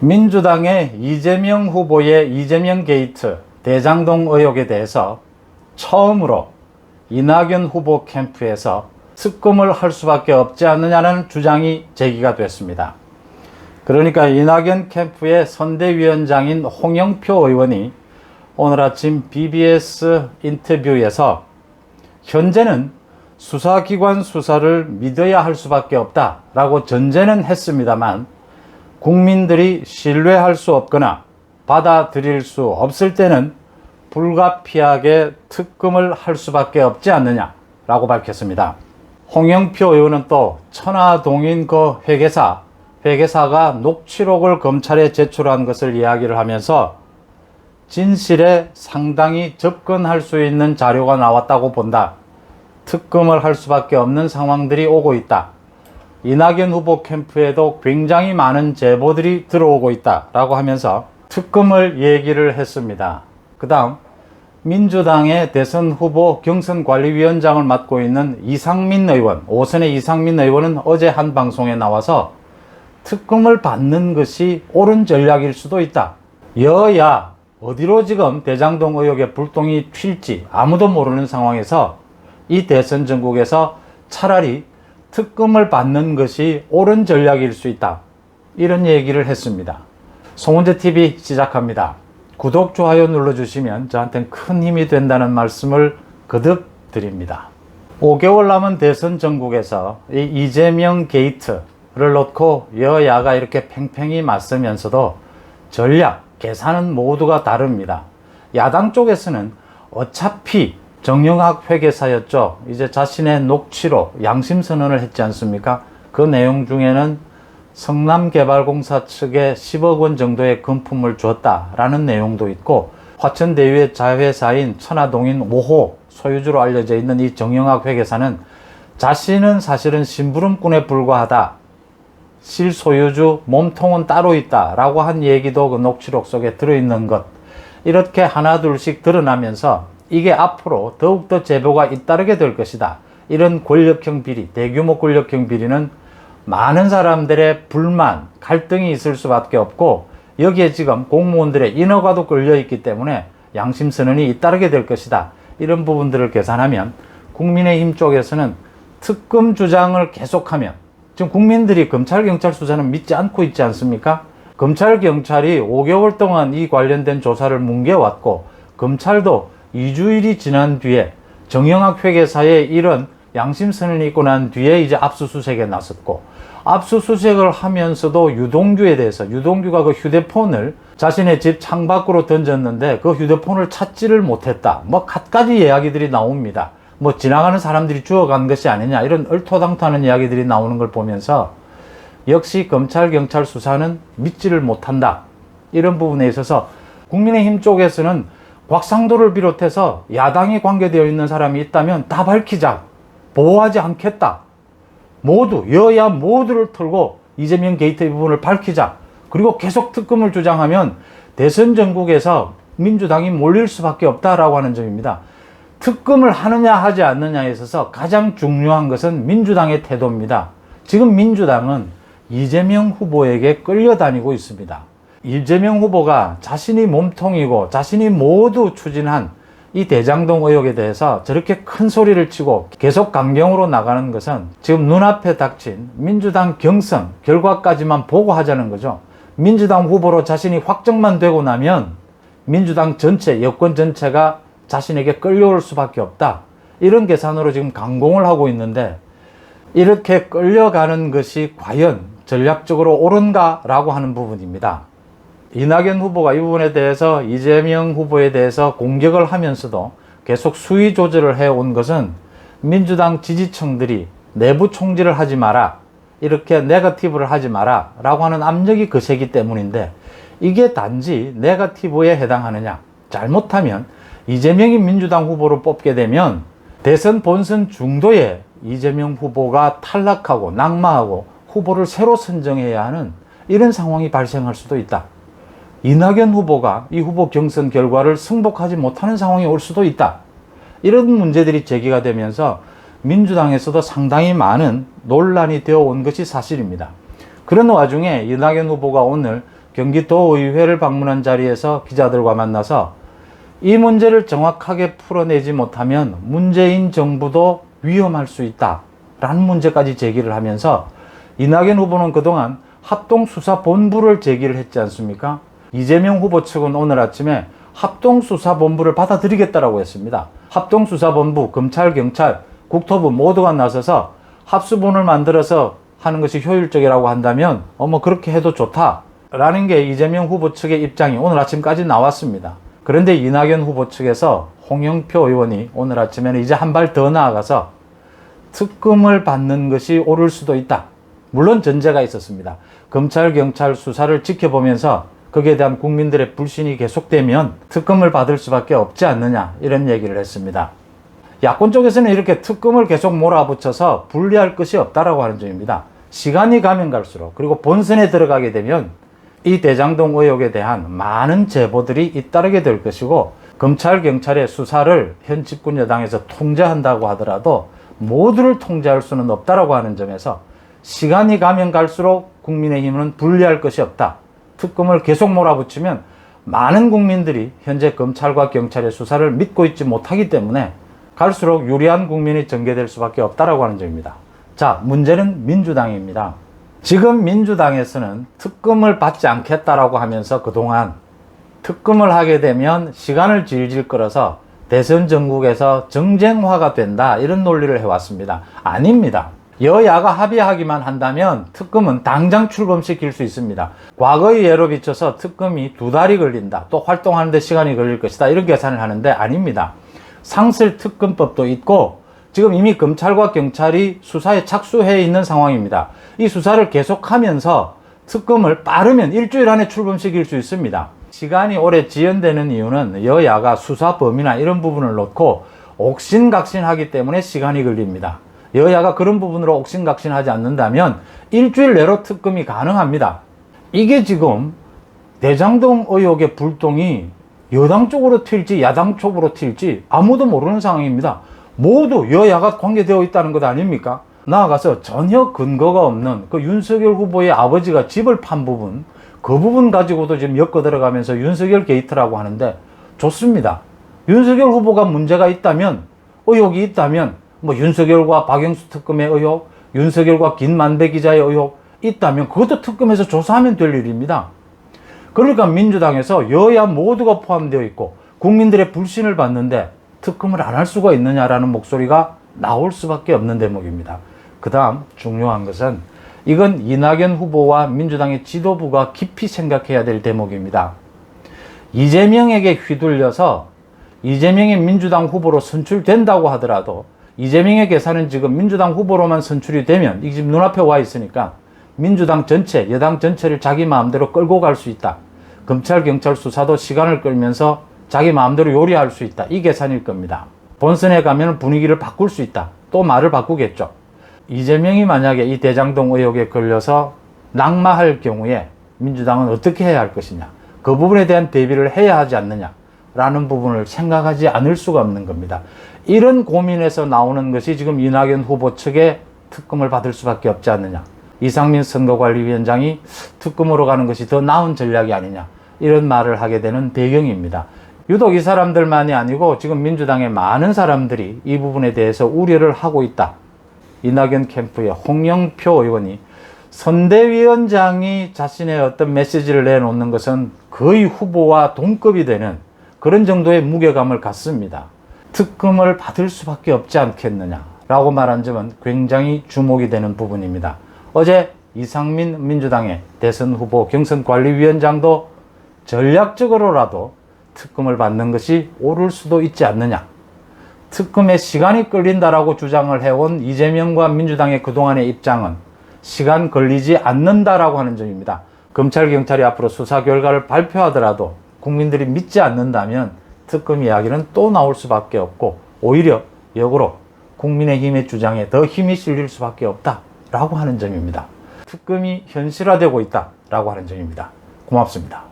민주당의 이재명 후보의 이재명 게이트 대장동 의혹에 대해서 처음으로 이낙연 후보 캠프에서 특검을 할 수밖에 없지 않느냐는 주장이 제기가 됐습니다. 그러니까 이낙연 캠프의 선대위원장인 홍영표 의원이 오늘 아침 BBS 인터뷰에서 현재는 수사기관 수사를 믿어야 할 수밖에 없다라고 전제는 했습니다만 국민들이 신뢰할 수 없거나 받아들일 수 없을 때는 불가피하게 특검을 할 수밖에 없지 않느냐라고 밝혔습니다. 홍영표 의원은 또 천화동인 그 회계사가 녹취록을 검찰에 제출한 것을 이야기를 하면서 진실에 상당히 접근할 수 있는 자료가 나왔다고 본다. 특검을 할 수밖에 없는 상황들이 오고 있다. 이낙연 후보 캠프에도 굉장히 많은 제보들이 들어오고 있다라고 하면서 특검을 얘기를 했습니다. 그 다음 민주당의 대선 후보 경선관리위원장을 맡고 있는 이상민 의원, 오선의 이상민 의원은 어제 한 방송에 나와서 특검을 받는 것이 옳은 전략일 수도 있다. 여야 어디로 지금 대장동 의혹의 불똥이 튈지 아무도 모르는 상황에서 이 대선 전국에서 차라리 특검을 받는 것이 옳은 전략일 수 있다. 이런 얘기를 했습니다. 송은재TV 시작합니다. 구독, 좋아요 눌러주시면 저한테는 큰 힘이 된다는 말씀을 거듭 드립니다. 5개월 남은 대선 전국에서 이 이재명 게이트를 놓고 여야가 이렇게 팽팽히 맞서면서도 전략, 계산은 모두가 다릅니다. 야당 쪽에서는 어차피 정영학 회계사였죠. 이제 자신의 녹취록, 양심선언을 했지 않습니까? 그 내용 중에는 성남개발공사 측에 10억 원 정도의 금품을 줬다라는 내용도 있고, 화천대유의 자회사인 천화동인 5호 소유주로 알려져 있는 이 정영학 회계사는 자신은 사실은 심부름꾼에 불과하다. 실소유주 몸통은 따로 있다 라고 한 얘기도 그 녹취록 속에 들어있는 것, 이렇게 하나둘씩 드러나면서 이게 앞으로 더욱더 제보가 잇따르게 될 것이다. 이런 권력형 비리, 대규모 권력형 비리는 많은 사람들의 불만, 갈등이 있을 수밖에 없고, 여기에 지금 공무원들의 인허가도 걸려있기 때문에 양심선언이 잇따르게 될 것이다. 이런 부분들을 계산하면 국민의힘 쪽에서는 특검 주장을 계속하면, 지금 국민들이 검찰, 경찰 수사는 믿지 않고 있지 않습니까? 검찰, 경찰이 5개월 동안 이 관련된 조사를 뭉개왔고, 검찰도 2주일이 지난 뒤에 정영학 회계사의 이런 양심선언이 있고 난 뒤에 이제 압수수색에 나섰고, 압수수색을 하면서도 유동규에 대해서, 유동규가 그 휴대폰을 자신의 집 창밖으로 던졌는데 그 휴대폰을 찾지를 못했다. 뭐 갖가지 이야기들이 나옵니다. 뭐 지나가는 사람들이 주워간 것이 아니냐, 이런 얼토당토하는 이야기들이 나오는 걸 보면서 역시 검찰, 경찰 수사는 믿지를 못한다. 이런 부분에 있어서 국민의힘 쪽에서는 곽상도를 비롯해서 야당이 관계되어 있는 사람이 있다면 다 밝히자. 보호하지 않겠다. 모두, 여야 모두를 털고 이재명 게이트 부분을 밝히자. 그리고 계속 특검을 주장하면 대선 전국에서 민주당이 몰릴 수밖에 없다라고 하는 점입니다. 특검을 하느냐 하지 않느냐에 있어서 가장 중요한 것은 민주당의 태도입니다. 지금 민주당은 이재명 후보에게 끌려다니고 있습니다. 이재명 후보가 자신이 몸통이고 자신이 모두 추진한 이 대장동 의혹에 대해서 저렇게 큰 소리를 치고 계속 강경으로 나가는 것은 지금 눈앞에 닥친 민주당 경선 결과까지만 보고 하자는 거죠. 민주당 후보로 자신이 확정만 되고 나면 민주당 전체, 여권 전체가 자신에게 끌려올 수밖에 없다. 이런 계산으로 지금 강공을 하고 있는데, 이렇게 끌려가는 것이 과연 전략적으로 옳은가라고 하는 부분입니다. 이낙연 후보가 이 부분에 대해서 이재명 후보에 대해서 공격을 하면서도 계속 수위 조절을 해온 것은 민주당 지지층들이 내부 총질을 하지 마라, 이렇게 네거티브를 하지 마라 라고 하는 압력이 거세기 때문인데, 이게 단지 네거티브에 해당하느냐, 잘못하면 이재명이 민주당 후보로 뽑게 되면 대선 본선 중도에 이재명 후보가 탈락하고 낙마하고 후보를 새로 선정해야 하는 이런 상황이 발생할 수도 있다. 이낙연 후보가 이 후보 경선 결과를 승복하지 못하는 상황이 올 수도 있다. 이런 문제들이 제기가 되면서 민주당에서도 상당히 많은 논란이 되어 온 것이 사실입니다. 그런 와중에 이낙연 후보가 오늘 경기도의회를 방문한 자리에서 기자들과 만나서 이 문제를 정확하게 풀어내지 못하면 문재인 정부도 위험할 수 있다라는 문제까지 제기를 하면서 이낙연 후보는 그동안 합동수사본부를 제기를 했지 않습니까? 이재명 후보 측은 오늘 아침에 합동수사본부를 받아들이겠다라고 했습니다. 합동수사본부, 검찰, 경찰, 국토부 모두가 나서서 합수본을 만들어서 하는 것이 효율적이라고 한다면 그렇게 해도 좋다라는 게 이재명 후보 측의 입장이 오늘 아침까지 나왔습니다. 그런데 이낙연 후보 측에서 홍영표 의원이 오늘 아침에는 이제 한 발 더 나아가서 특검을 받는 것이 옳을 수도 있다. 물론 전제가 있었습니다. 검찰, 경찰 수사를 지켜보면서 거기에 대한 국민들의 불신이 계속되면 특검을 받을 수밖에 없지 않느냐 이런 얘기를 했습니다. 야권 쪽에서는 이렇게 특검을 계속 몰아붙여서 분리할 것이 없다라고 하는 점입니다. 시간이 가면 갈수록 그리고 본선에 들어가게 되면 이 대장동 의혹에 대한 많은 제보들이 잇따르게 될 것이고 검찰, 경찰의 수사를 현 집권 여당에서 통제한다고 하더라도 모두를 통제할 수는 없다라고 하는 점에서 시간이 가면 갈수록 국민의힘은 분리할 것이 없다. 특검을 계속 몰아붙이면 많은 국민들이 현재 검찰과 경찰의 수사를 믿고 있지 못하기 때문에 갈수록 유리한 국민이 전개될 수밖에 없다라고 하는 점입니다. 자, 문제는 민주당입니다. 지금 민주당에서는 특검을 받지 않겠다라고 하면서 그동안 특검을 하게 되면 시간을 질질 끌어서 대선 전국에서 정쟁화가 된다 이런 논리를 해왔습니다. 아닙니다. 여야가 합의하기만 한다면 특검은 당장 출범시킬 수 있습니다. 과거의 예로 비춰서 특검이 2달이 걸린다. 또 활동하는 데 시간이 걸릴 것이다. 이런 계산을 하는데 아닙니다. 상설특검법도 있고 지금 이미 검찰과 경찰이 수사에 착수해 있는 상황입니다. 이 수사를 계속하면서 특검을 빠르면 일주일 안에 출범시킬 수 있습니다. 시간이 오래 지연되는 이유는 여야가 수사 범위나 이런 부분을 놓고 옥신각신하기 때문에 시간이 걸립니다. 여야가 그런 부분으로 옥신각신하지 않는다면 일주일 내로 특검이 가능합니다. 이게 지금 대장동 의혹의 불똥이 여당 쪽으로 튈지 야당 쪽으로 튈지 아무도 모르는 상황입니다. 모두 여야가 관계되어 있다는 것 아닙니까? 나아가서 전혀 근거가 없는 그 윤석열 후보의 아버지가 집을 판 부분, 그 부분 가지고도 지금 엮어 들어가면서 윤석열 게이트라고 하는데 좋습니다. 윤석열 후보가 문제가 있다면, 의혹이 있다면 윤석열과 박영수 특검의 의혹, 윤석열과 김만배 기자의 의혹 있다면 그것도 특검에서 조사하면 될 일입니다. 그러니까 민주당에서 여야 모두가 포함되어 있고 국민들의 불신을 받는데 특검을 안 할 수가 있느냐라는 목소리가 나올 수밖에 없는 대목입니다. 그 다음 중요한 것은 이건 이낙연 후보와 민주당의 지도부가 깊이 생각해야 될 대목입니다. 이재명에게 휘둘려서 이재명이 민주당 후보로 선출된다고 하더라도 이재명의 계산은 지금 민주당 후보로만 선출이 되면 이게 지금 눈앞에 와 있으니까 민주당 전체, 여당 전체를 자기 마음대로 끌고 갈 수 있다. 검찰, 경찰 수사도 시간을 끌면서 자기 마음대로 요리할 수 있다. 이 계산일 겁니다. 본선에 가면 분위기를 바꿀 수 있다. 또 말을 바꾸겠죠. 이재명이 만약에 이 대장동 의혹에 걸려서 낙마할 경우에 민주당은 어떻게 해야 할 것이냐. 그 부분에 대한 대비를 해야 하지 않느냐. 라는 부분을 생각하지 않을 수가 없는 겁니다. 이런 고민에서 나오는 것이 지금 이낙연 후보 측의 특검을 받을 수밖에 없지 않느냐. 이상민 선거관리위원장이 특검으로 가는 것이 더 나은 전략이 아니냐. 이런 말을 하게 되는 배경입니다. 유독 이 사람들만이 아니고 지금 민주당의 많은 사람들이 이 부분에 대해서 우려를 하고 있다. 이낙연 캠프의 홍영표 의원이 선대위원장이 자신의 어떤 메시지를 내놓는 것은 거의 후보와 동급이 되는 그런 정도의 무게감을 갖습니다. 특검을 받을 수밖에 없지 않겠느냐라고 말한 점은 굉장히 주목이 되는 부분입니다. 어제 이상민 민주당의 대선 후보 경선관리위원장도 전략적으로라도 특검을 받는 것이 옳을 수도 있지 않느냐. 특검에 시간이 끌린다라고 주장을 해온 이재명과 민주당의 그동안의 입장은 시간 걸리지 않는다라고 하는 점입니다. 검찰, 경찰이 앞으로 수사 결과를 발표하더라도 국민들이 믿지 않는다면 특검 이야기는 또 나올 수밖에 없고 오히려 역으로 국민의힘의 주장에 더 힘이 실릴 수밖에 없다라고 하는 점입니다. 특검이 현실화되고 있다라고 하는 점입니다. 고맙습니다.